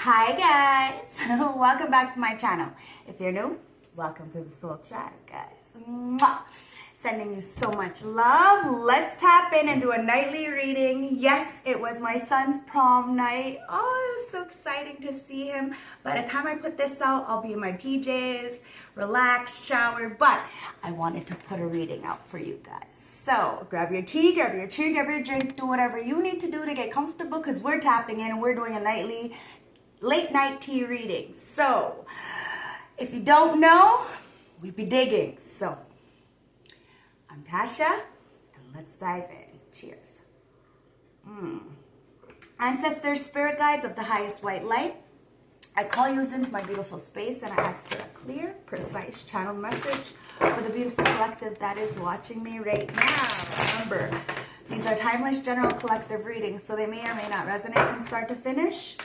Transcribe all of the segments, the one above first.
Hi guys, welcome back to my channel. If you're new, welcome to the Soul Chat, guys. Mwah. Sending you so much love. Let's tap in and do a nightly reading. Yes, it was my son's prom night. Oh, it was so exciting to see him. By the time I put this out, I'll be in my PJs, relaxed, showered, but I wanted to put a reading out for you guys. So grab your tea, grab your treat, grab your drink, do whatever you need to do to get comfortable because we're tapping in and we're doing a nightly late night tea reading. So if you don't know, we be digging. So I'm Tasha and let's dive in. Cheers. Ancestors, spirit guides of the highest white light, I call you into my beautiful space and I ask for a clear, precise channel message for the beautiful collective that is watching me right now. Remember, these are timeless general collective readings, so they may or may not resonate from start to finish.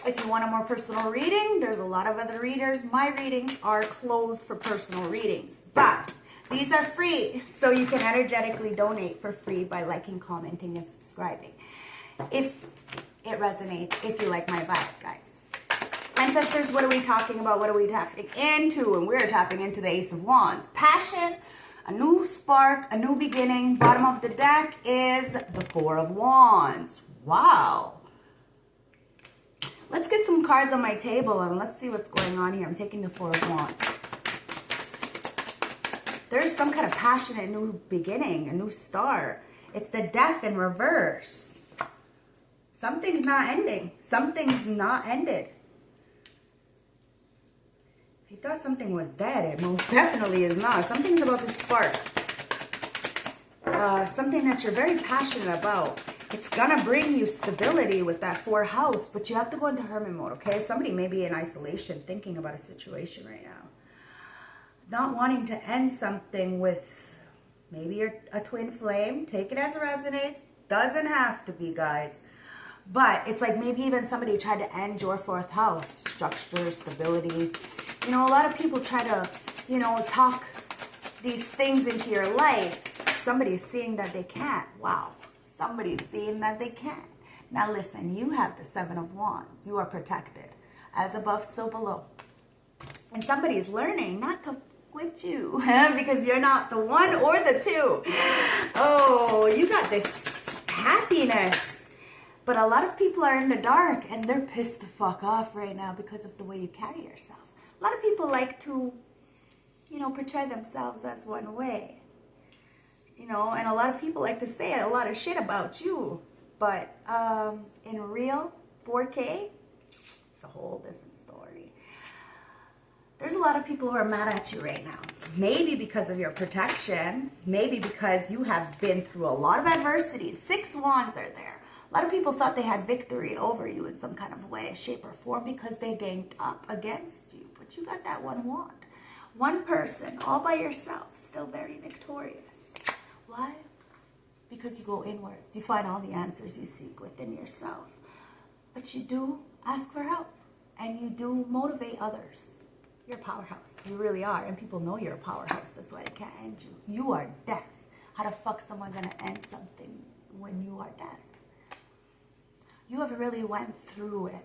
If you want a more personal reading, there's a lot of other readers. My readings are closed for personal readings, but these are free, so you can energetically donate for free by liking, commenting, and subscribing. If it resonates, if you like my vibe, guys. Ancestors, what are we talking about? What are we tapping into? And we're tapping into the Ace of Wands. Passion, a new spark, a new beginning. Bottom of the deck is the Four of Wands. Wow. Let's get some cards on my table and let's see what's going on here. I'm taking the Four of Wands. There's some kind of passionate new beginning, a new start. It's the Death in reverse. Something's not ending. Something's not ended. If you thought something was dead, it most definitely is not. Something's about to spark. Something that you're very passionate about. It's gonna bring you stability with that four house, but you have to go into hermit mode, okay? Somebody may be in isolation thinking about a situation right now. Not wanting to end something with maybe a twin flame. Take it as it resonates. Doesn't have to be, guys. But it's like maybe even somebody tried to end your fourth house. Structure, stability. You know, a lot of people try to, you know, talk these things into your life. Somebody's seeing that they can't. Wow. Somebody's seeing that they can't. Now listen, you have the Seven of Wands. You are protected. As above, so below. And somebody's learning not to with you because you're not the one or the two. Oh, you got this happiness. But a lot of people are in the dark and they're pissed the fuck off right now because of the way you carry yourself. A lot of people like to, you know, portray themselves as one way. You know, and a lot of people like to say a lot of shit about you. But in real 4K, it's a whole different story. There's a lot of people who are mad at you right now. Maybe because of your protection. Maybe because you have been through a lot of adversities. 6 wands are there. A lot of people thought they had victory over you in some kind of way, shape, or form because they ganged up against you. But you got that one wand. One person, all by yourself, still very victorious. Why? Because you go inwards. You find all the answers you seek within yourself. But you do ask for help. And you do motivate others. You're a powerhouse. You really are. And people know you're a powerhouse. That's why they can't end you. You are death. How the fuck someone gonna end something when you are death? You have really went through it.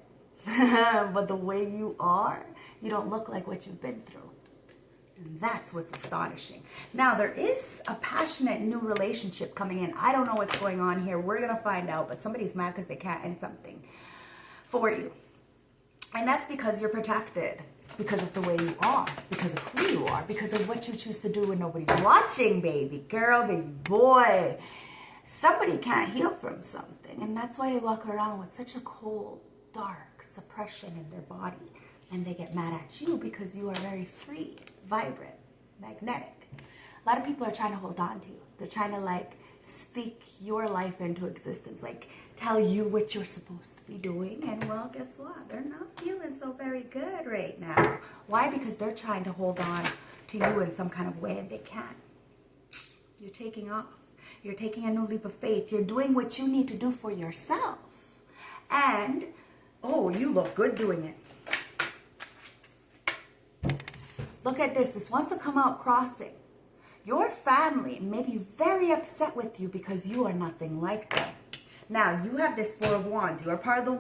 But the way you are, you don't look like what you've been through. And that's what's astonishing. Now, there is a passionate new relationship coming in. I don't know what's going on here. We're going to find out. But somebody's mad because they can't end something for you. And that's because you're protected. Because of the way you are. Because of who you are. Because of what you choose to do when nobody's watching, baby girl, baby boy. Somebody can't heal from something. And that's why they walk around with such a cold, dark suppression in their body. And they get mad at you because you are very free, vibrant, magnetic. A lot of people are trying to hold on to you. They're trying to like speak your life into existence. Like tell you what you're supposed to be doing. And well, guess what? They're not feeling so very good right now. Why? Because they're trying to hold on to you in some kind of way and they can't. You're taking off. You're taking a new leap of faith. You're doing what you need to do for yourself. And, oh, you look good doing it. Look at this. This wants to come out crossing. Your family may be very upset with you because you are nothing like them. Now, you have this Four of Wands. You are part of the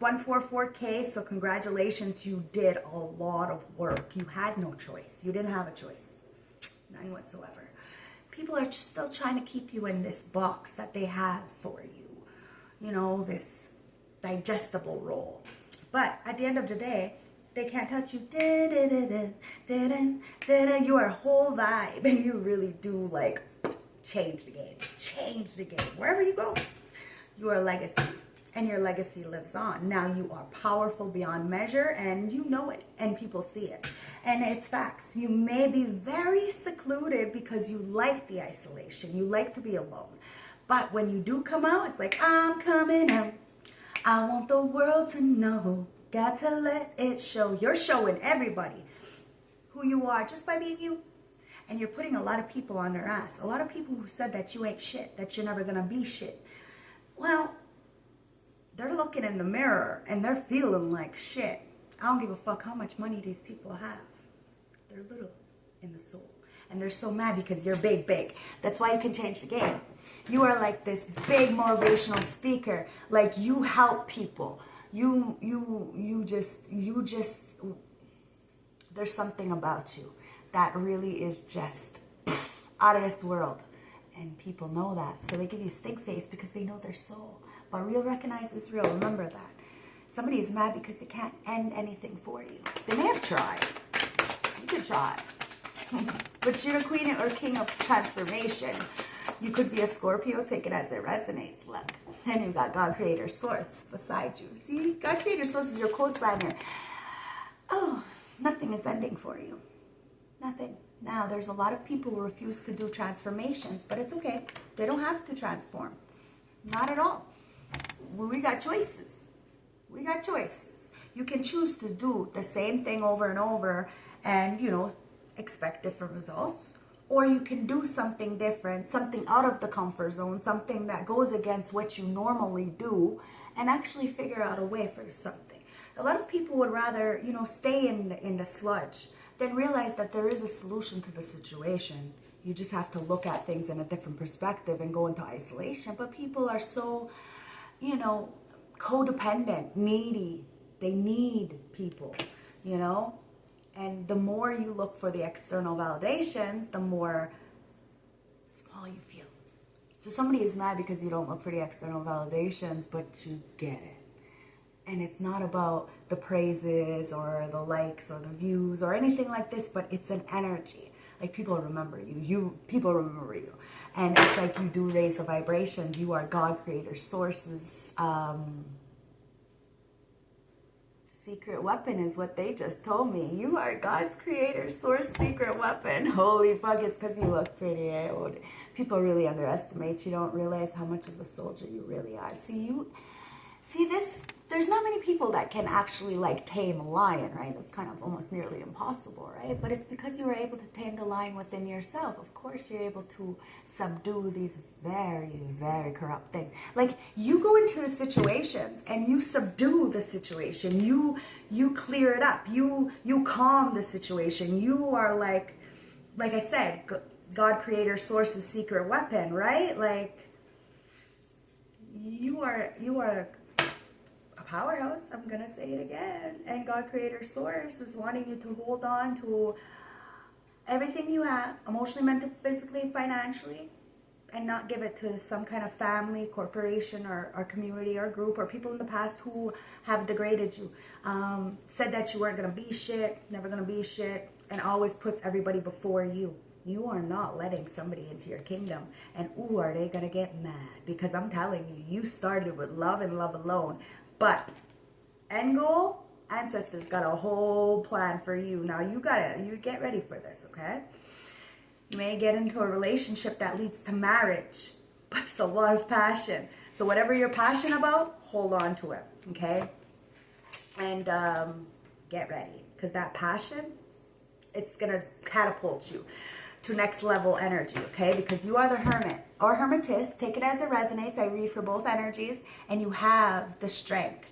144K, so congratulations. You did a lot of work. You had no choice. You didn't have a choice. None whatsoever. People are just still trying to keep you in this box that they have for you. You know, this digestible role. But at the end of the day, they can't touch you. You are a whole vibe. And you really do, like, change the game. Change the game. Wherever you go. You are a legacy, and your legacy lives on. Now you are powerful beyond measure, and you know it, and people see it. And it's facts. You may be very secluded because you like the isolation. You like to be alone. But when you do come out, it's like, I'm coming out. I want the world to know. Got to let it show. You're showing everybody who you are just by being you. And you're putting a lot of people on their ass. A lot of people who said that you ain't shit, that you're never going to be shit. Well, they're looking in the mirror and they're feeling like shit. I don't give a fuck how much money these people have. They're little in the soul. And they're so mad because you're big, big. That's why you can change the game. You are like this big motivational speaker. Like, you help people. You just, there's something about you that really is just out of this world. And people know that. So they give you stink face because they know their soul. But real recognizes real. Remember that. Somebody is mad because they can't end anything for you. They may have tried. You could try. But you're the queen or king of transformation. You could be a Scorpio. Take it as it resonates. Look. And you've got God, Creator, Source beside you. See? God, Creator, Source is your co-signer. Oh, nothing is ending for you. Nothing. Now, there's a lot of people who refuse to do transformations, but it's okay. They don't have to transform. Not at all. We got choices. We got choices. You can choose to do the same thing over and over and, you know, expect different results. Or you can do something different, something out of the comfort zone, something that goes against what you normally do, and actually figure out a way for something. A lot of people would rather, you know, stay in the sludge then realize that there is a solution to the situation. You just have to look at things in a different perspective and go into isolation. But people are so, you know, codependent, needy. They need people, you know. And the more you look for the external validations, the more small you feel. So somebody is mad because you don't look for the external validations, but you get it. And it's not about the praises or the likes or the views or anything like this, but it's an energy. Like, people remember you. People remember you. And it's like you do raise the vibrations. You are God, Creator, Source's secret weapon is what they just told me. You are God's Creator, Source, secret weapon. Holy fuck, it's because you look pretty. Eh? People really underestimate. You don't realize how much of a soldier you really are. See this, there's not many people that can actually, like, tame a lion, right? That's kind of almost nearly impossible, right? But it's because you were able to tame the lion within yourself. Of course, you're able to subdue these very, very corrupt things. Like, you go into the situations and you subdue the situation. You clear it up. You calm the situation. You are like I said, God, Creator, Source's secret weapon, right? Like, you are a powerhouse. I'm gonna say it again. And God, Creator, Source is wanting you to hold on to everything you have, emotionally, mentally, physically, financially, and not give it to some kind of family, corporation, or community or group or people in the past who have degraded you, said that you weren't gonna be shit, never gonna be shit, and always puts everybody before you. You are not letting somebody into your kingdom. And ooh, are they gonna get mad? Because I'm telling you, you started with love and love alone. But end goal, ancestors got a whole plan for you. Now you get ready for this, okay? You may get into a relationship that leads to marriage, but it's a lot of passion. So whatever you're passionate about, hold on to it, okay? And get ready, because that passion, it's gonna catapult you to next level energy, okay? Because you are the hermit or hermetess. Take it as it resonates. I read for both energies, and you have the strength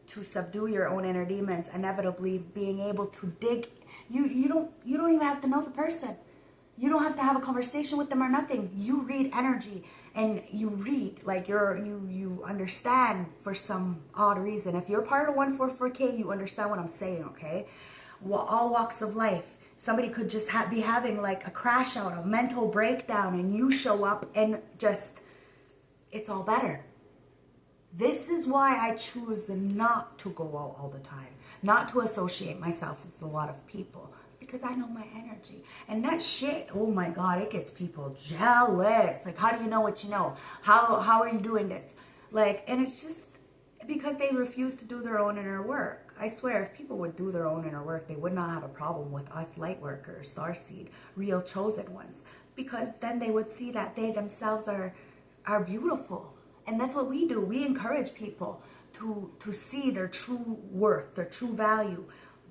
to subdue your own inner demons, inevitably being able to dig. You don't even have to know the person. You don't have to have a conversation with them or nothing. You read energy and you read, like you understand for some odd reason. If you're part of 144K, you understand what I'm saying, okay? Well, all walks of life. Somebody could just be having like a crash out, a mental breakdown, and you show up and just, it's all better. This is why I choose not to go out all the time, not to associate myself with a lot of people, because I know my energy. And that shit, oh my God, it gets people jealous. Like, how do you know what you know? How are you doing this? Like, and it's just because they refuse to do their own inner work. I swear, if people would do their own inner work, they would not have a problem with us light workers, starseed, real chosen ones. Because then they would see that they themselves are beautiful. And that's what we do. We encourage people to see their true worth, their true value.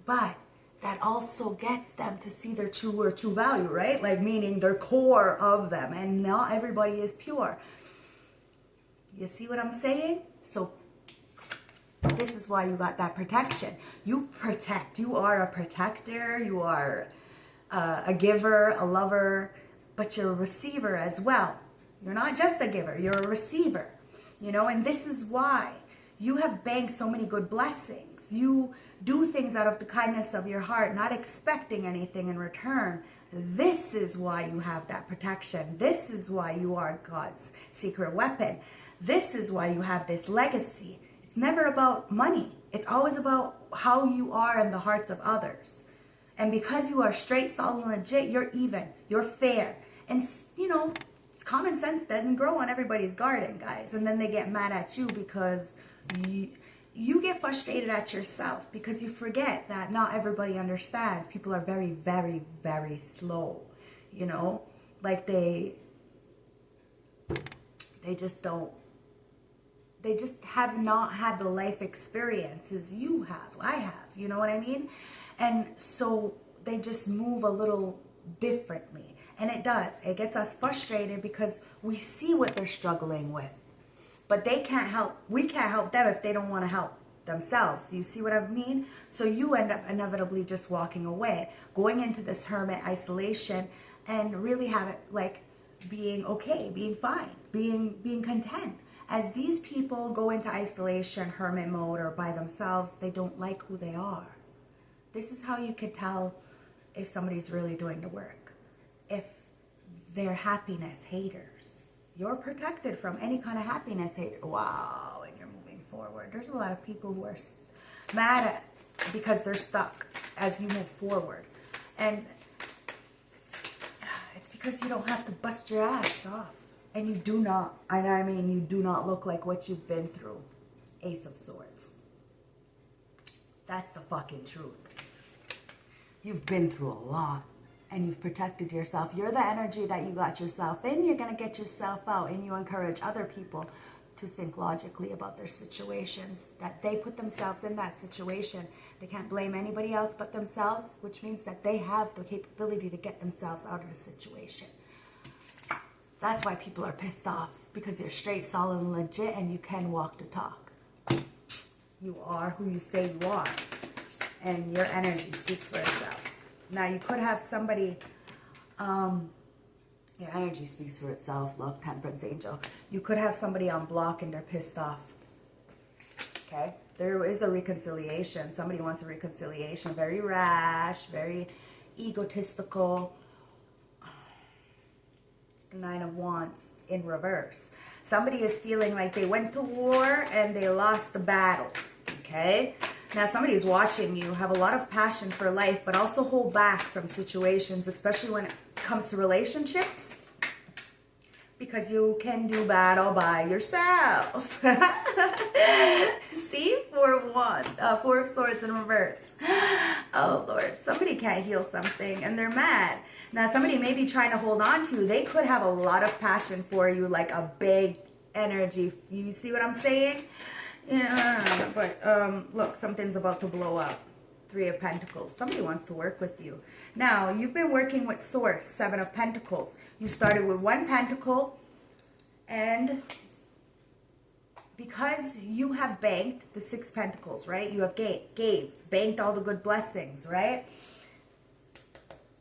But that also gets them to see their true worth, true value, right? Like, meaning their core of them. And not everybody is pure. You see what I'm saying? So this is why you got that protection. You protect. You are a protector. You are a giver, a lover, but you're a receiver as well. You're not just a giver. You're a receiver. You know, and this is why you have banked so many good blessings. You do things out of the kindness of your heart, not expecting anything in return. This is why you have that protection. This is why you are God's secret weapon. This is why you have this legacy. It's never about money. It's always about how you are in the hearts of others. And because you are straight, solid, and legit, you're even. You're fair. And, you know, common sense doesn't grow on everybody's garden, guys. And then they get mad at you because you get frustrated at yourself because you forget that not everybody understands. People are very, very, very slow, you know? Like they just don't, they just have not had the life experiences you have, I have, you know what I mean? And so they just move a little differently. And it does. It gets us frustrated because we see what they're struggling with. But they can't help. We can't help them if they don't want to help themselves. Do you see what I mean? So you end up inevitably just walking away, going into this hermit isolation, and really have it like being okay, being fine, being content. As these people go into isolation, hermit mode, or by themselves, they don't like who they are. This is how you can tell if somebody's really doing the work. If they're happiness haters. You're protected from any kind of happiness hater. Wow, and you're moving forward. There's a lot of people who are mad at because they're stuck as you move forward. And it's because you don't have to bust your ass off. And you do not, and I mean, you do not look like what you've been through. Ace of Swords. That's the fucking truth. You've been through a lot. And you've protected yourself. You're the energy that you got yourself in. You're going to get yourself out. And you encourage other people to think logically about their situations. That they put themselves in that situation. They can't blame anybody else but themselves. Which means that they have the capability to get themselves out of the situation. That's why people are pissed off. Because you're straight, solid, and legit. And you can walk the talk. You are who you say you are. And your energy speaks for itself. Now, you could have somebody, your energy speaks for itself. Look, Temperance Angel. You could have somebody on block and they're pissed off. Okay? There is a reconciliation. Somebody wants a reconciliation. Very rash, very egotistical. It's the 9 of Wands in reverse. Somebody is feeling like they went to war and they lost the battle. Okay? Now, somebody is watching you, have a lot of passion for life, but also hold back from situations, especially when it comes to relationships, because you can do battle by yourself. See? 4 of Swords in reverse. Oh, Lord. Somebody can't heal something, and they're mad. Now, somebody may be trying to hold on to you. They could have a lot of passion for you, like a big energy. You see what I'm saying? Yeah, but look, something's about to blow up. 3 of Pentacles. Somebody wants to work with you. Now, you've been working with Source, 7 of Pentacles. You started with 1 pentacle, and because you have banked the 6 pentacles, right? You have banked all the good blessings, right?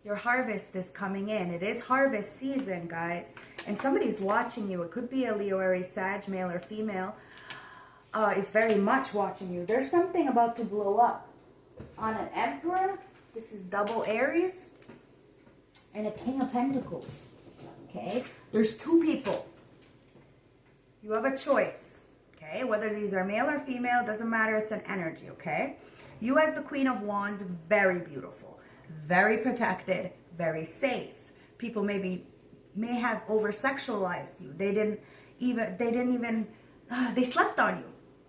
Your harvest is coming in. It is harvest season, guys. And somebody's watching you. It could be a Leo, Aries, Sag, male or female. Is very much watching you. There's something about to blow up. On an Emperor, this is double Aries. And a King of Pentacles. Okay? There's two people. You have a choice. Okay? Whether these are male or female, doesn't matter. It's an energy, okay? You as the Queen of Wands, very beautiful. Very protected, very safe. People may have over-sexualized you. They slept on you.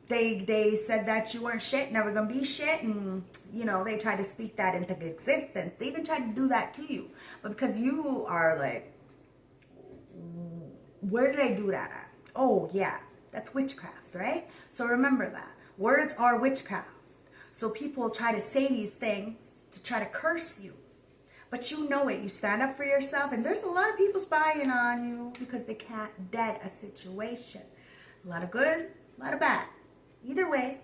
They said that you weren't shit, never gonna be shit, and you know, they tried to speak that into existence. They even tried to do that to you. But because you are like, where did I do that at? Oh yeah, that's witchcraft, right? So remember that. Words are witchcraft. So people try to say these things to try to curse you. But you know it. You stand up for yourself. And there's a lot of people spying on you because they can't dead a situation. A lot of good, a lot of bad. Either way,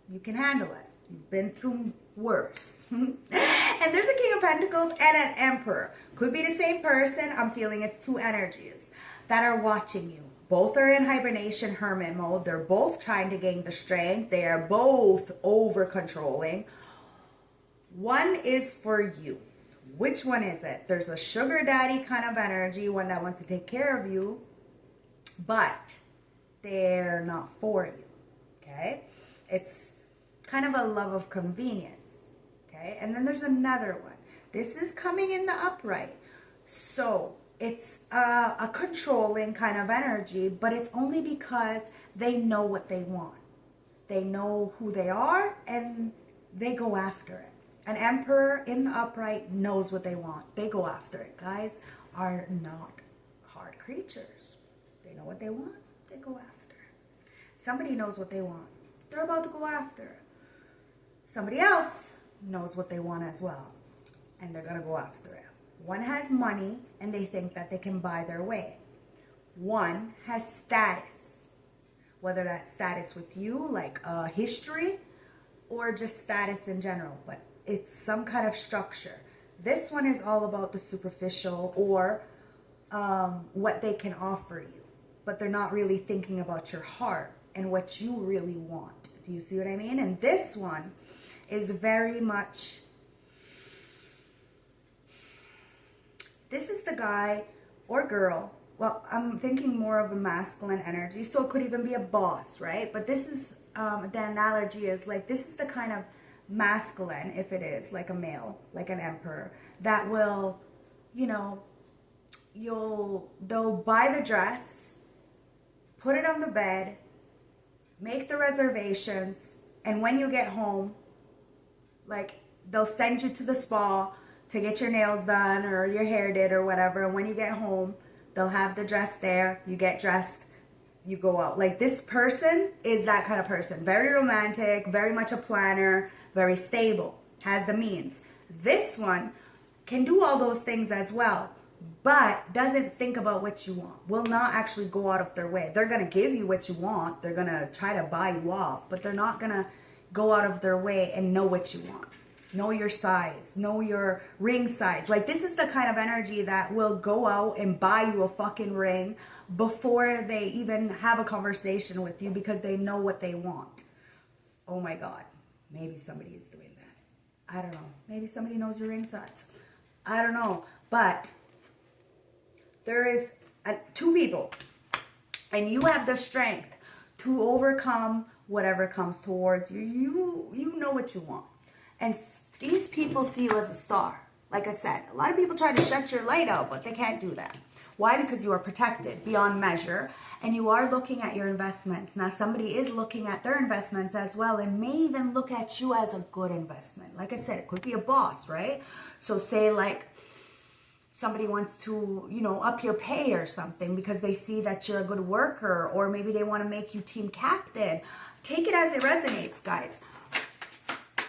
you can handle it. You've been through worse. And there's a King of Pentacles and an Emperor. Could be the same person. I'm feeling it's two energies that are watching you. Both are in hibernation, hermit mode. They're both trying to gain the strength. They are both over-controlling. One is for you. Which one is it? There's a sugar daddy kind of energy, one that wants to take care of you, but they're not for you, okay? It's kind of a love of convenience, okay? And then there's another one. This is coming in the upright. So it's a controlling kind of energy, but it's only because they know what they want. They know who they are, and they go after it. An Emperor in the upright knows what they want. They go after it. Guys are not hard creatures. They know what they want. They go after it. Somebody knows what they want. They're about to go after it. Somebody else knows what they want as well. And they're going to go after it. One has money and they think that they can buy their way. One has status. Whether that's status with you, like history, or just status in general. But it's some kind of structure. This one is all about the superficial or what they can offer you. But they're not really thinking about your heart and what you really want. Do you see what I mean? And this one is very much... This is the guy or girl. Well, I'm thinking more of a masculine energy. So it could even be a boss, right? But this is... the analogy is like, this is the kind of masculine, if it is like a male, like an Emperor, that will, you know, they'll buy the dress, put it on the bed, make the reservations, and when you get home, like, they'll send you to the spa to get your nails done or your hair did or whatever, and when you get home, they'll have the dress there, you get dressed, you go out. Like, this person is that kind of person. Very romantic, very much a planner, very stable, has the means. This one can do all those things as well, but doesn't think about what you want. Will not actually go out of their way. They're going to give you what you want. They're going to try to buy you off, but they're not going to go out of their way and know what you want. Know your size. Know your ring size. Like, this is the kind of energy that will go out and buy you a fucking ring before they even have a conversation with you because they know what they want. Oh my God. Maybe somebody is doing that. I don't know. Maybe somebody knows your ring size. I don't know. But there is two people. And you have the strength to overcome whatever comes towards you. You know what you want. And these people see you as a star. Like I said, a lot of people try to shut your light out, but they can't do that. Why? Because you are protected beyond measure. And you are looking at your investments. Now, somebody is looking at their investments as well and may even look at you as a good investment. Like I said, it could be a boss, right? So say like somebody wants to, you know, up your pay or something because they see that you're a good worker, or maybe they want to make you team captain. Take it as it resonates, guys.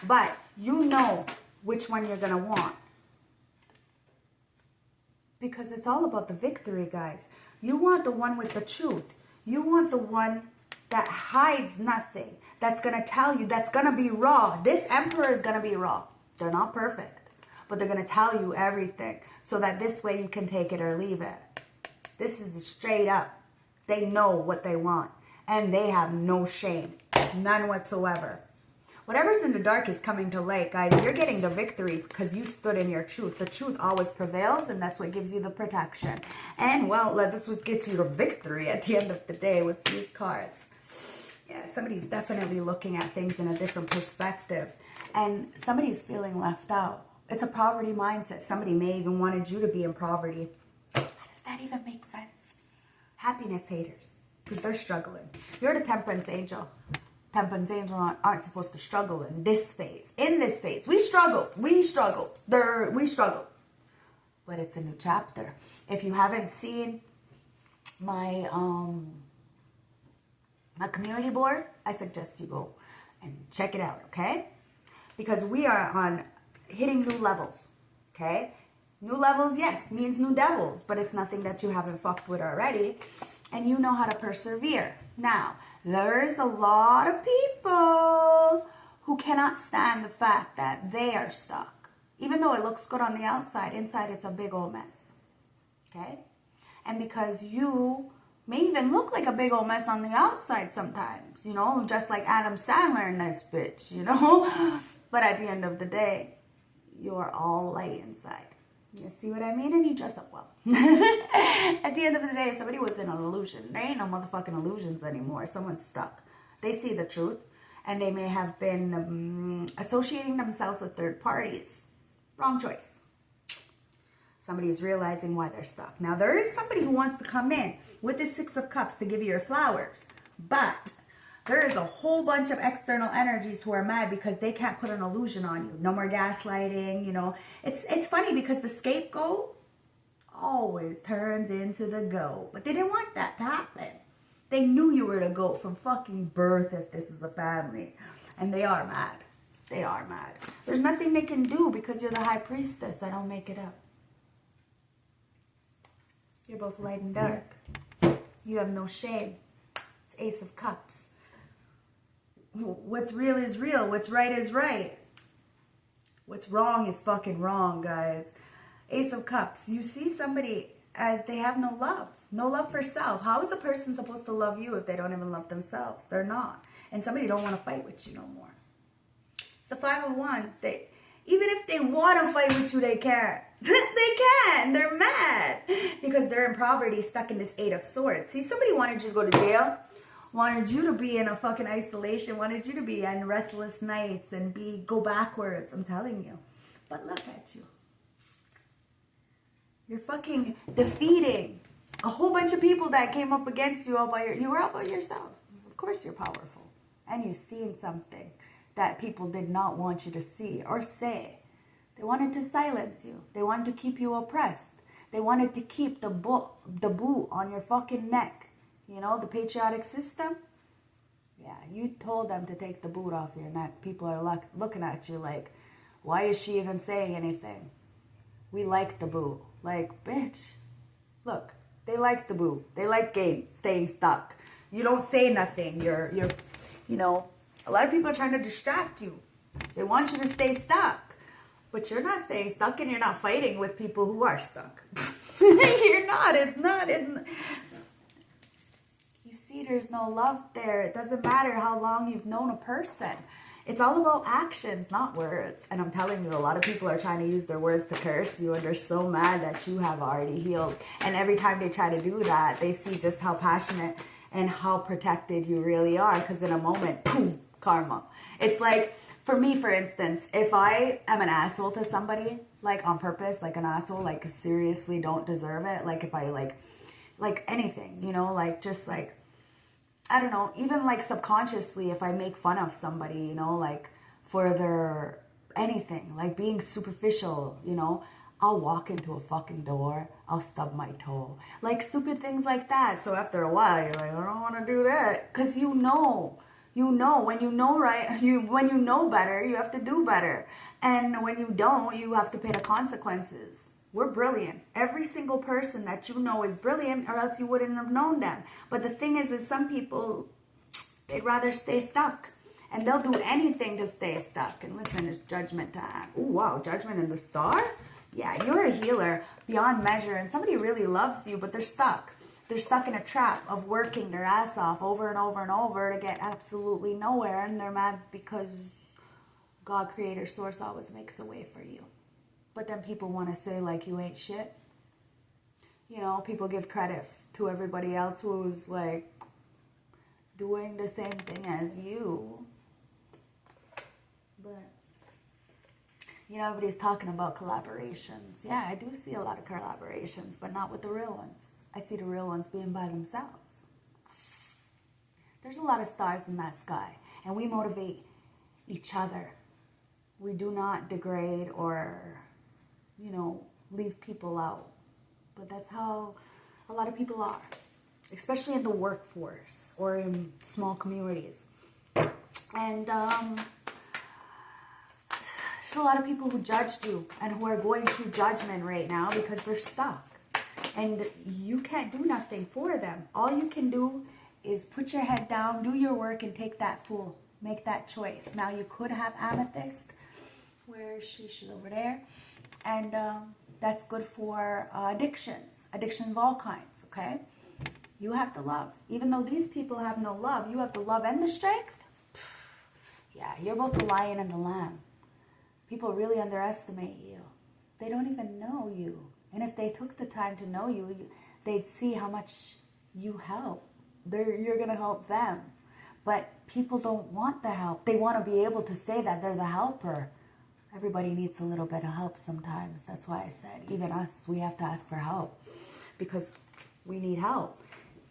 But you know which one you're going to want. Because it's all about the victory, guys. You want the one with the truth. You want the one that hides nothing. That's going to tell you, that's going to be raw. This Emperor is going to be raw. They're not perfect. but they're going to tell you everything so that this way you can take it or leave it. This is straight up. They know what they want, and they have no shame, none whatsoever. Whatever's in the dark is coming to light, guys. You're getting the victory because you stood in your truth. The truth always prevails, and that's what gives you the protection. And, well, this is what gets you the victory at the end of the day with these cards. Yeah, somebody's definitely looking at things in a different perspective, and somebody's feeling left out. It's a poverty mindset. Somebody may even wanted you to be in poverty. How does that even make sense? Happiness haters, because they're struggling. You're the temperance angel. Temperance angels aren't supposed to struggle in this phase. In this phase, we struggle. We struggle. We struggle. But it's a new chapter. If you haven't seen my my community board, I suggest you go and check it out, okay? Because we are on hitting new levels, okay? New levels, yes, means new devils, but it's nothing that you haven't fucked with already, and you know how to persevere. Now, there's a lot of people who cannot stand the fact that they are stuck. Even though it looks good on the outside, inside it's a big old mess, okay? And because you may even look like a big old mess on the outside sometimes, you know, just like Adam Sandler in this bitch, you know? But at the end of the day, you're all light inside. You see what I mean? And you dress up well. At the end of the day, if somebody was in an illusion, there ain't no motherfucking illusions anymore. Someone's stuck. They see the truth, and they may have been associating themselves with third parties. Wrong choice. Somebody is realizing why they're stuck. Now, there is somebody who wants to come in with the Six of Cups to give you your flowers, but there is a whole bunch of external energies who are mad because they can't put an illusion on you. No more gaslighting, you know. It's funny because the scapegoat always turns into the goat. But they didn't want that to happen. They knew you were the goat from fucking birth if this is a family. And they are mad. They are mad. There's nothing they can do because you're the high priestess. I don't make it up. You're both light and dark. You have no shame. It's Ace of Cups. What's real is real. What's right is right. What's wrong is fucking wrong, guys. Ace of Cups. You see somebody as they have no love. No love for self. How is a person supposed to love you if they don't even love themselves? They're not. And somebody don't want to fight with you no more. It's the Five of Wands. Even if they want to fight with you, they can't. They can't. They're mad. Because they're in poverty, stuck in this Eight of Swords. See, somebody wanted you to go to jail. Wanted you to be in a fucking isolation. Wanted you to be on restless nights and go backwards. I'm telling you. But look at you. You're fucking defeating a whole bunch of people that came up against you all by you were all by yourself. Of course you're powerful. And you've seen something that people did not want you to see or say. They wanted to silence you. They wanted to keep you oppressed. They wanted to keep the boot on your fucking neck. You know, the patriotic system. Yeah, you told them to take the boot off your neck. People are looking at you like, why is she even saying anything? We like the boot. Like, bitch, look, they like the boot. They like staying stuck. You don't say nothing. You're, you know, a lot of people are trying to distract you. They want you to stay stuck. But you're not staying stuck and you're not fighting with people who are stuck. You're not. You see, there's no love there. It doesn't matter how long you've known a person. It's all about actions, not words. And I'm telling you, a lot of people are trying to use their words to curse you, and they're so mad that you have already healed. And every time they try to do that, they see just how passionate and how protected you really are. Because in a moment, boom, karma. It's like, for me, for instance, if I am an asshole to somebody, like on purpose, like an asshole, like seriously don't deserve it. Like if I like anything, you know, like just like, I don't know, even like subconsciously, if I make fun of somebody, you know, like for their anything, like being superficial, you know, I'll walk into a fucking door, I'll stub my toe, like stupid things like that. So after a while, you're like, I don't want to do that, because you know, when you know right, when you know better, you have to do better, and when you don't, you have to pay the consequences. We're brilliant. Every single person that you know is brilliant, or else you wouldn't have known them. But the thing is some people, they'd rather stay stuck. And they'll do anything to stay stuck. And listen, it's judgment time. Ooh, wow, judgment in the star? Yeah, you're a healer beyond measure. And somebody really loves you, but they're stuck. They're stuck in a trap of working their ass off over and over and over to get absolutely nowhere. And they're mad because God, Creator, Source always makes a way for you. But then people want to say, like, you ain't shit. You know, people give credit to everybody else who's, like, doing the same thing as you. But, you know, everybody's talking about collaborations. Yeah, I do see a lot of collaborations, but not with the real ones. I see the real ones being by themselves. There's a lot of stars in that sky, and we motivate each other. We do not degrade or, you know, leave people out. But that's how a lot of people are, especially in the workforce or in small communities. And there's a lot of people who judged you and who are going through judgment right now because they're stuck. And you can't do nothing for them. All you can do is put your head down, do your work, and take that fool. Make that choice. Now, you could have amethyst. Where is she? She's over there. And that's good for addictions. Addictions of all kinds, okay? You have to love. Even though these people have no love, you have the love and the strength. Yeah, you're both the lion and the lamb. People really underestimate you. They don't even know you. And if they took the time to know you, they'd see how much you help. You're going to help them. But people don't want the help. They want to be able to say that they're the helper. Everybody needs a little bit of help sometimes. That's why I said, even us, we have to ask for help. Because we need help.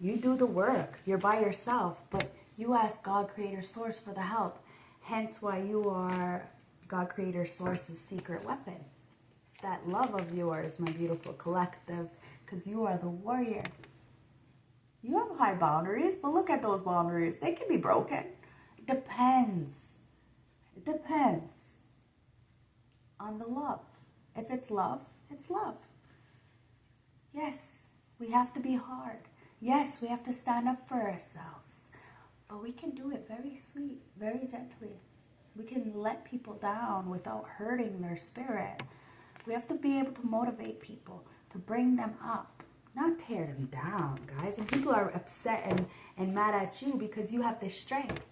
You do the work. You're by yourself. But you ask God, Creator, Source for the help. Hence why you are God, Creator, Source's secret weapon. It's that love of yours, my beautiful collective. Because you are the warrior. You have high boundaries, but look at those boundaries. They can be broken. It depends. It depends on the love. If it's love, it's love. Yes, we have to be hard. Yes, we have to stand up for ourselves. But we can do it very sweet, very gently. We can let people down without hurting their spirit. We have to be able to motivate people, to bring them up, not tear them down, guys. And people are upset and mad at you because you have this strength.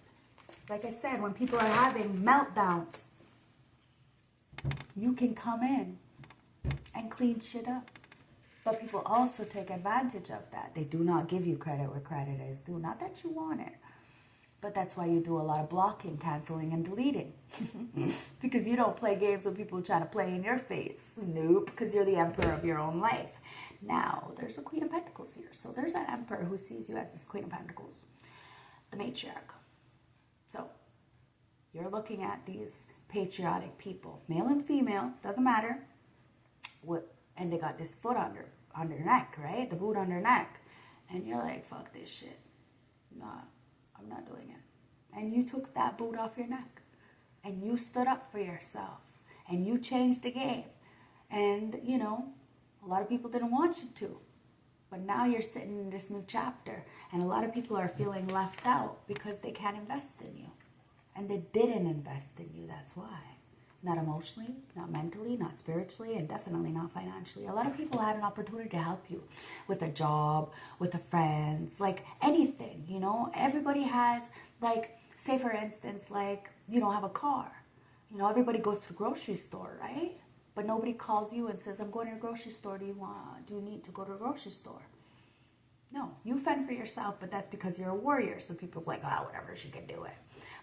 Like I said, when people are having meltdowns, you can come in and clean shit up. But people also take advantage of that. They do not give you credit where credit is due. Not that you want it. But that's why you do a lot of blocking, canceling, and deleting. Because you don't play games with people trying to play in your face. Nope, because you're the emperor of your own life. Now, there's a Queen of Pentacles here. So there's that emperor who sees you as this Queen of Pentacles. The matriarch. So, you're looking at these patriotic people. Male and female, doesn't matter. And they got this foot on their neck, right? The boot on their neck. And you're like, fuck this shit. Nah, I'm not doing it. And you took that boot off your neck. And you stood up for yourself. And you changed the game. And, you know, a lot of people didn't want you to. But now you're sitting in this new chapter. And a lot of people are feeling left out because they can't invest in you. And they didn't invest in you, that's why. Not emotionally, not mentally, not spiritually, and definitely not financially. A lot of people had an opportunity to help you with a job, with a friends, like anything, you know. Everybody has, like, say for instance, like, you don't have a car. You know, everybody goes to the grocery store, right? But nobody calls you and says, I'm going to the grocery store. Do you need to go to the grocery store? No, you fend for yourself, but that's because you're a warrior. So people are like, oh, whatever, she can do it.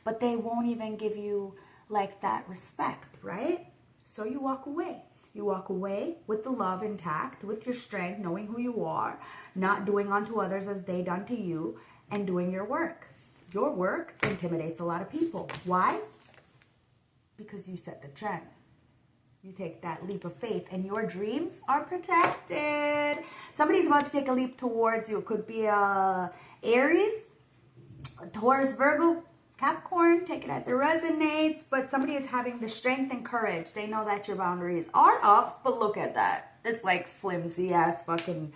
But they won't even give you like that respect, right? So you walk away. You walk away with the love intact, with your strength, knowing who you are, not doing unto others as they done to you, and doing your work. Your work intimidates a lot of people. Why? Because you set the trend. You take that leap of faith, and your dreams are protected. Somebody's about to take a leap towards you. It could be a Aries, a Taurus, Virgo, Capricorn, take it as it resonates, but somebody is having the strength and courage. They know that your boundaries are up, but look at that. It's like flimsy ass fucking,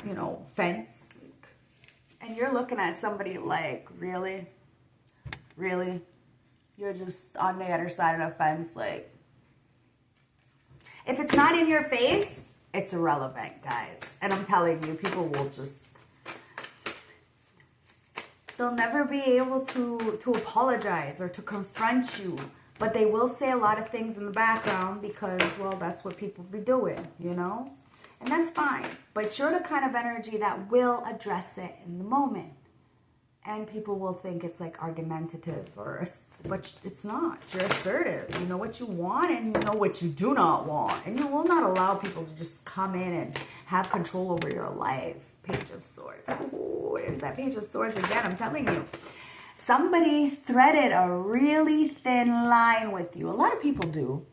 you know, fence. And you're looking at somebody like, really? Really? You're just on the other side of the fence. Like, if it's not in your face, it's irrelevant, guys. And I'm telling you, people will just, they'll never be able to apologize or to confront you. But they will say a lot of things in the background because, well, that's what people be doing, you know? And that's fine. But you're the kind of energy that will address it in the moment. And people will think it's like argumentative, but it's not. You're assertive. You know what you want and you know what you do not want. And you will not allow people to just come in and have control over your life. Page of Swords. Oh, there's that Page of Swords again. I'm telling you. Somebody threaded a really thin line with you. A lot of people do.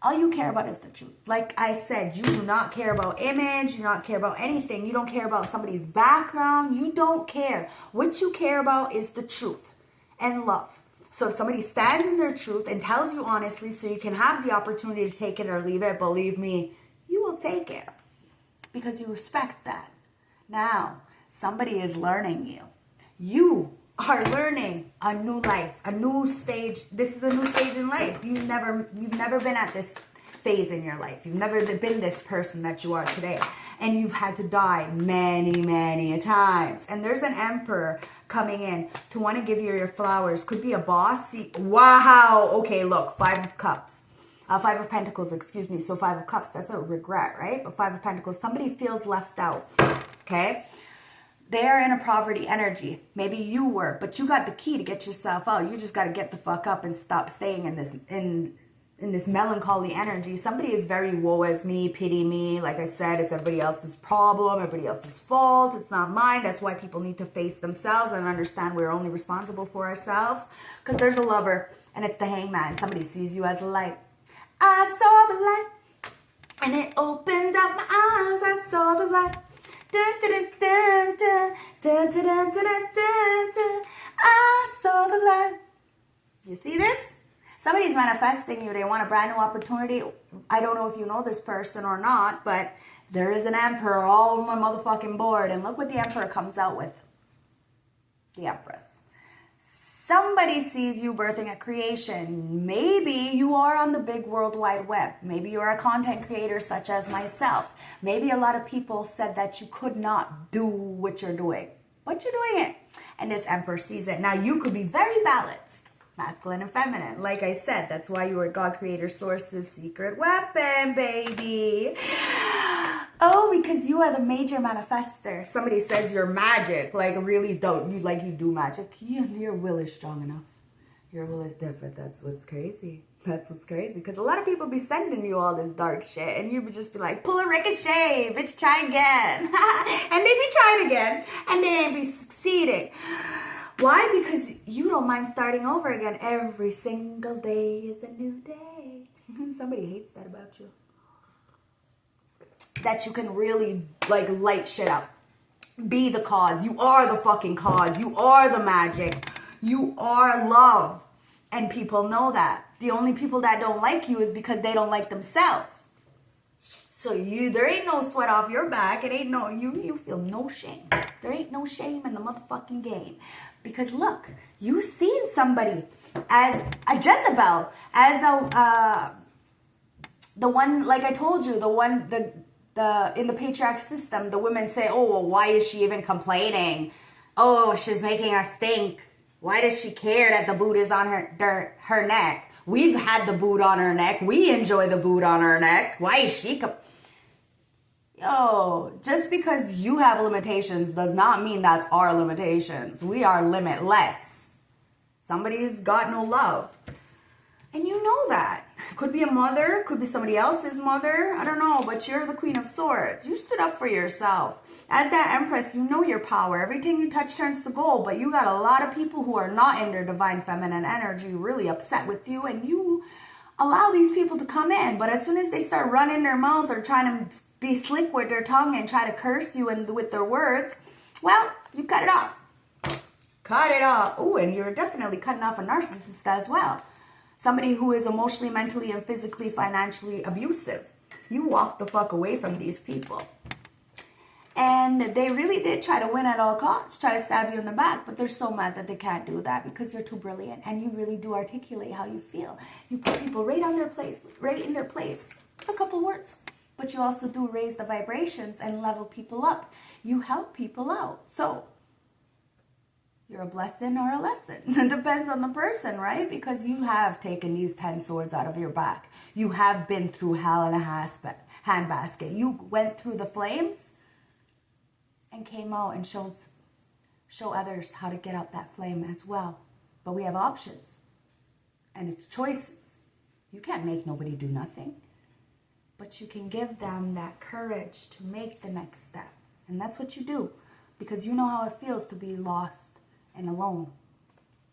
All you care about is the truth. Like I said, you do not care about image. You do not care about anything. You don't care about somebody's background. You don't care. What you care about is the truth and love. So if somebody stands in their truth and tells you honestly so you can have the opportunity to take it or leave it, believe me, you will take it because you respect that. Now, somebody is learning you. You are learning a new life, a new stage. This is a new stage in life. You've never been at this phase in your life. You've never been this person that you are today. And you've had to die many, many times. And there's an emperor coming in to want to give you your flowers. Could be a boss. See, wow. Okay, look, 5 of Cups. 5 of Pentacles, excuse me. So 5 of Cups, that's a regret, right? But 5 of Pentacles, somebody feels left out. Okay? They're in a poverty energy. Maybe you were, but you got the key to get yourself out. You just got to get the fuck up and stop staying in this melancholy energy. Somebody is very woe is me, pity me. Like I said, it's everybody else's problem, everybody else's fault. It's not mine. That's why people need to face themselves and understand we're only responsible for ourselves. Because there's a lover, and it's the hangman. Somebody sees you as a light. I saw the light, and it opened up my eyes. I saw the light. I saw the light. You see this? Somebody's manifesting you. They want a brand new opportunity. I don't know if you know this person or not, but there is an emperor all over my motherfucking board. And look what the emperor comes out with. The Empress. Somebody sees you birthing a creation. Maybe you are on the big World Wide Web. Maybe you're a content creator such as myself. Maybe a lot of people said that you could not do what you're doing, but you're doing it. And this Emperor sees it. Now you could be very balanced, masculine and feminine. Like I said, that's why you were God Creator Source's secret weapon, baby. Oh, because you are the major manifester. Somebody says you're magic. Like, really don't. You do magic. Your will is strong enough. Your will is different. That's what's crazy. That's what's crazy. Because a lot of people be sending you all this dark shit. And you would just be like, pull a ricochet. Bitch, try again. And they be trying again. And they ain't be succeeding. Why? Because you don't mind starting over again. Every single day is a new day. Somebody hates that about you. That you can really, like, light shit up. Be the cause. You are the fucking cause. You are the magic. You are love. And people know that. The only people that don't like you is because they don't like themselves. So there ain't no sweat off your back. It ain't no, you feel no shame. There ain't no shame in the motherfucking game. Because look, you seen somebody as a Jezebel, as the one, like I told you, in the patriarch system, the women say, oh, well, why is she even complaining? Oh, she's making us think. Why does she care that the boot is on her neck? We've had the boot on her neck. We enjoy the boot on her neck. Why is she... Yo, just because you have limitations does not mean that's our limitations. We are limitless. Somebody's got no love. And you know that. Could be a mother, could be somebody else's mother. I don't know, but you're the Queen of Swords. You stood up for yourself. As that Empress, you know your power. Everything you touch turns to gold, but you got a lot of people who are not in their divine feminine energy really upset with you, and you allow these people to come in. But as soon as they start running their mouth or trying to be slick with their tongue and try to curse you with their words, well, you cut it off. Cut it off. Oh, and you're definitely cutting off a narcissist as well. Somebody who is emotionally, mentally, and physically, financially abusive. You walk the fuck away from these people. And And they really did try to win at all costs, try to stab you in the back, but they're so mad that they can't do that because you're too brilliant and you really do articulate how you feel. You put people right on their place, right in their place. A couple words. But you also do raise the vibrations and level people up. You help people out. So you're a blessing or a lesson. It depends on the person, right? Because you have taken these 10 swords out of your back. You have been through hell in a handbasket. You went through the flames and came out and show others how to get out that flame as well. But we have options. And it's choices. You can't make nobody do nothing. But you can give them that courage to make the next step. And that's what you do. Because you know how it feels to be lost and alone.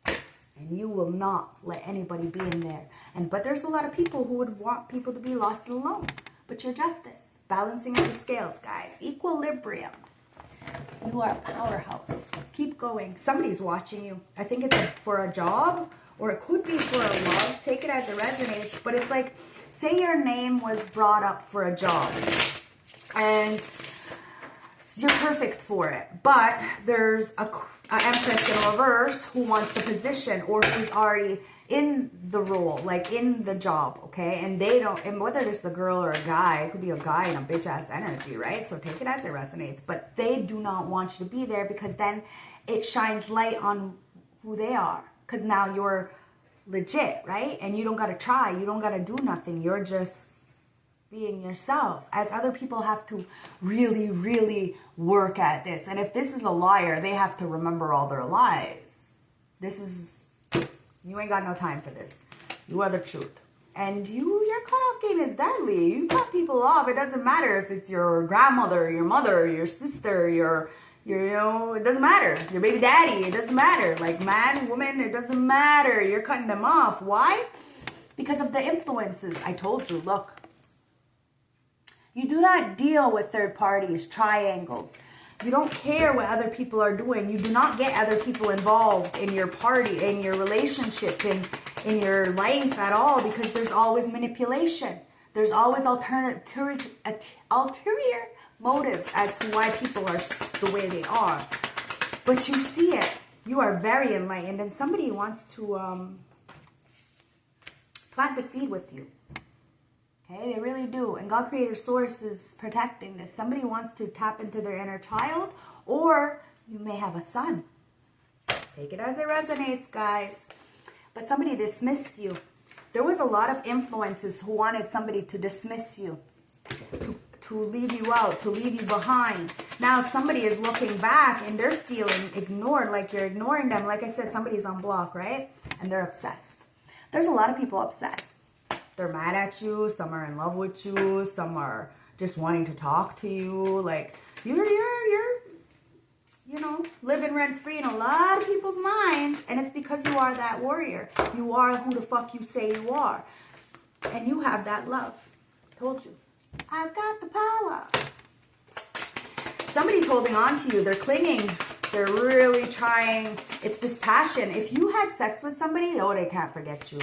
And you will not let anybody be in there. But there's a lot of people who would want people to be lost and alone. But you're justice. Balancing of the scales, guys. Equilibrium. You are a powerhouse. Keep going. Somebody's watching you. I think it's for a job. Or it could be for a love. Take it as it resonates. But it's like, say your name was brought up for a job. And you're perfect for it. But there's a Empress in reverse who wants the position or who's already in the role, like in the job, okay? And they don't, and whether it's a girl or a guy, it could be a guy in a bitch ass energy, right? So take it as it resonates. But they do not want you to be there because then it shines light on who they are. Because now you're legit, right? And you don't got to try. You don't got to do nothing. You're just being yourself, as other people have to really, really work at this. And if this is a liar, they have to remember all their lies. You ain't got no time for this. You are the truth. And your cutoff game is deadly. You cut people off. It doesn't matter if it's your grandmother, your mother, your sister, it doesn't matter. Your baby daddy, it doesn't matter. Like man, woman, it doesn't matter. You're cutting them off. Why? Because of the influences. I told you, look. You do not deal with third parties, triangles. You don't care what other people are doing. You do not get other people involved in your party, in your relationship, in your life at all, because there's always manipulation. There's always ulterior motives as to why people are the way they are. But you see it. You are very enlightened, and somebody wants to plant the seed with you. Okay, they really do. And God Creator Source is protecting this. Somebody wants to tap into their inner child, or you may have a son. Take it as it resonates, guys. But somebody dismissed you. There was a lot of influences who wanted somebody to dismiss you, to leave you out, to leave you behind. Now somebody is looking back and they're feeling ignored, like you're ignoring them. Like I said, somebody's on block, right? And they're obsessed. There's a lot of people obsessed. They're mad at you. Some are in love with you. Some are just wanting to talk to you. Like you're living rent free in a lot of people's minds, and it's because you are that warrior. You are who the fuck you say you are, and you have that love. Told you, I've got the power. Somebody's holding on to you. They're clinging. They're really trying. It's this passion. If you had sex with somebody, they can't forget you.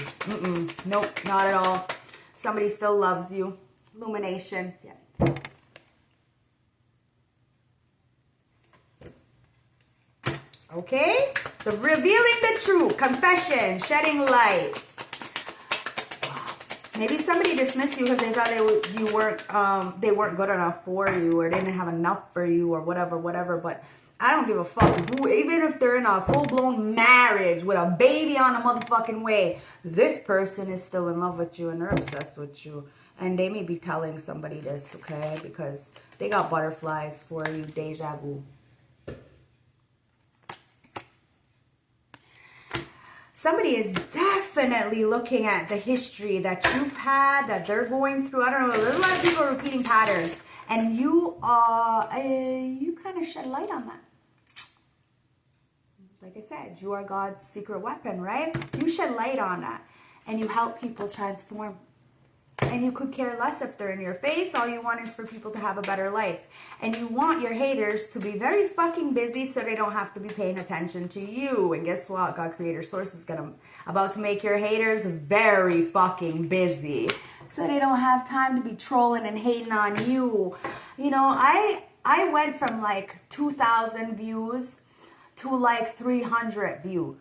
Nope, not at all. Somebody still loves you. Illumination. Yeah. Okay? The revealing the truth. Confession. Shedding light. Maybe somebody dismissed you because they thought they weren't good enough for you, or they didn't have enough for you, or whatever. But I don't give a fuck who, even if they're in a full-blown marriage with a baby on a motherfucking way, this person is still in love with you and they're obsessed with you. And they may be telling somebody this, okay? Because they got butterflies for you, deja vu. Somebody is definitely looking at the history that you've had, that they're going through. I don't know, there's a lot of people repeating patterns. And you kind of shed light on that. Like I said, you are God's secret weapon, right? You shed light on that. And you help people transform. And you could care less if they're in your face. All you want is for people to have a better life. And you want your haters to be very fucking busy so they don't have to be paying attention to you. And guess what? God Creator Source is about to make your haters very fucking busy. So they don't have time to be trolling and hating on you. You know, I I went from like 2,000 views to like 300 views.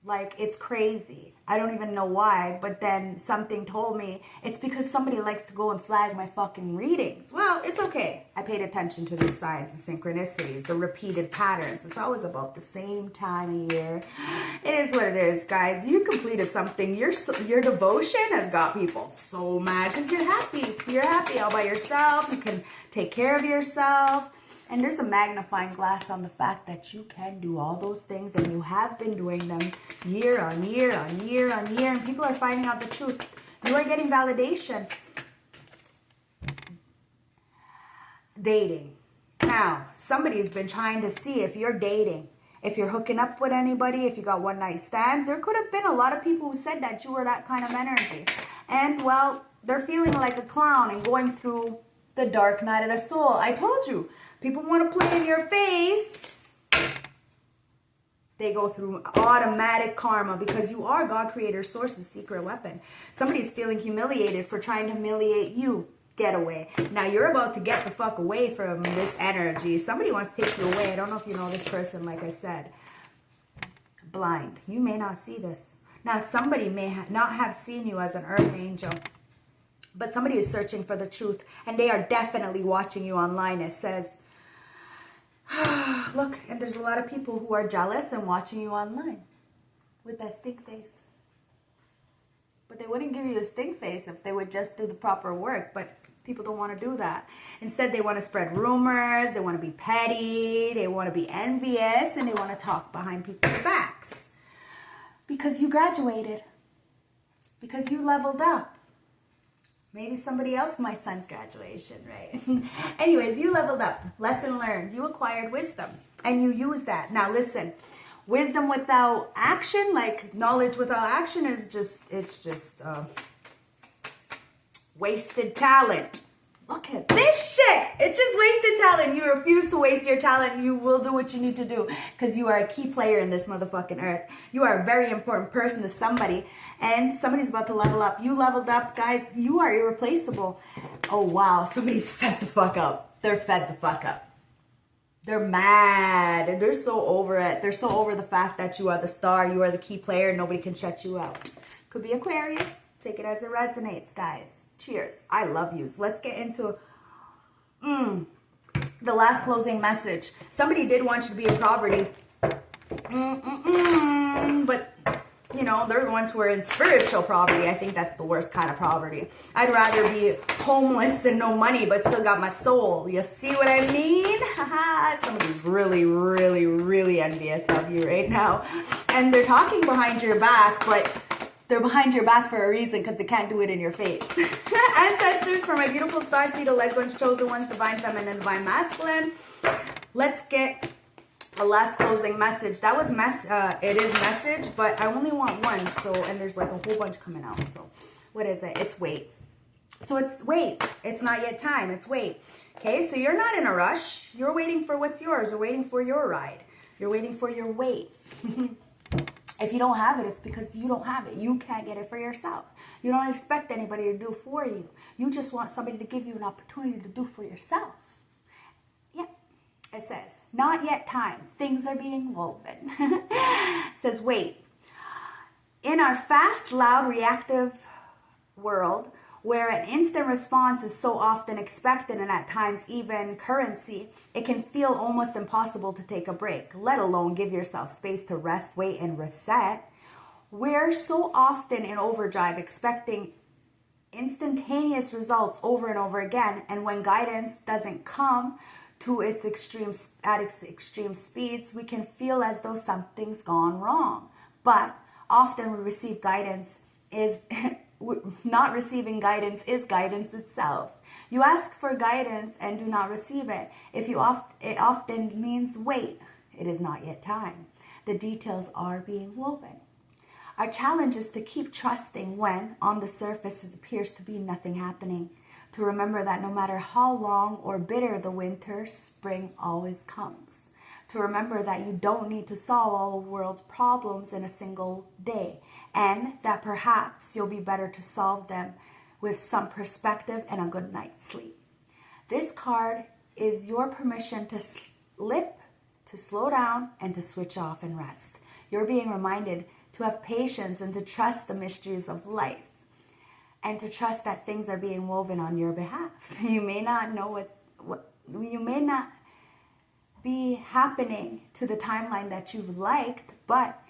Like, it's crazy. I don't even know why, but then something told me it's because somebody likes to go and flag my fucking readings. Well, it's okay. I paid attention to the signs, the synchronicities, the repeated patterns. It's always about the same time of year. It is what it is, guys. You completed something. Your devotion has got people so mad because you're happy. You're happy all by yourself. You can take care of yourself. And there's a magnifying glass on the fact that you can do all those things, and you have been doing them year on year on year on year, and people are finding out the truth. You are getting validation. Dating. Now, somebody's been trying to see if you're dating, if you're hooking up with anybody, if you got one night stands. There could have been a lot of people who said that you were that kind of energy. And, well, they're feeling like a clown and going through the dark night of the soul. I told you. People want to play in your face. They go through automatic karma because you are God, creator, source's secret weapon. Somebody's feeling humiliated for trying to humiliate you. Get away. Now you're about to get the fuck away from this energy. Somebody wants to take you away. I don't know if you know this person, like I said. Blind. You may not see this. Now somebody may not have seen you as an earth angel. But somebody is searching for the truth. And they are definitely watching you online. It says... Look, and there's a lot of people who are jealous and watching you online with that stink face. But they wouldn't give you a stink face if they would just do the proper work. But people don't want to do that. Instead, they want to spread rumors. They want to be petty. They want to be envious. And they want to talk behind people's backs. Because you graduated. Because you leveled up. Maybe somebody else, my son's graduation, right? Anyways, you leveled up. Lesson learned. You acquired wisdom. And you use that. Now listen, wisdom without action, like knowledge without action is just, it's just wasted talent. Look at this shit. It's just wasted talent. You refuse to waste your talent. You will do what you need to do because you are a key player in this motherfucking earth. You are a very important person to somebody, and somebody's about to level up. You leveled up, guys. You are irreplaceable. Oh, wow. Somebody's fed the fuck up. They're fed the fuck up. They're mad. They're so over it. They're so over the fact that you are the star. You are the key player. Nobody can shut you out. Could be Aquarius. Take it as it resonates, guys. Cheers. I love yous. Let's get into the last closing message. Somebody did want you to be in poverty. But, you know, they're the ones who are in spiritual poverty. I think that's the worst kind of poverty. I'd rather be homeless and no money, but still got my soul. You see what I mean? Somebody's really, really, really envious of you right now. And they're talking behind your back, but... they're behind your back for a reason because they can't do it in your face. Ancestors, for my beautiful star seed, elect ones, chosen ones, divine feminine, and divine masculine. Let's get a last closing message. That was it is message, but I only want one. So, and there's like a whole bunch coming out. So, what is it? It's wait. So it's wait. It's not yet time. It's wait. Okay, so you're not in a rush. You're waiting for what's yours. You're waiting for your ride. You're waiting for your wait. If you don't have it, it's because you don't have it. You can't get it for yourself. You don't expect anybody to do for you. You just want somebody to give you an opportunity to do for yourself. Yeah. It says, not yet time. Things are being woven. It says, wait. In our fast, loud, reactive world, where an instant response is so often expected and at times even currency, it can feel almost impossible to take a break, let alone give yourself space to rest, wait, and reset. We're so often in overdrive, expecting instantaneous results over and over again, and when guidance doesn't come to its extreme speeds, we can feel as though something's gone wrong. But often we receive guidance is... not receiving guidance is guidance itself. You ask for guidance and do not receive it. It often means wait. It is not yet time. The details are being woven. Our challenge is to keep trusting when, on the surface, it appears to be nothing happening. To remember that no matter how long or bitter the winter, spring always comes. To remember that you don't need to solve all the world's problems in a single day. And that perhaps you'll be better to solve them with some perspective and a good night's sleep. This card is your permission to slip, to slow down, and to switch off and rest. You're being reminded to have patience and to trust the mysteries of life, and to trust that things are being woven on your behalf. You may not know what you may not be happening to the timeline that you've liked, but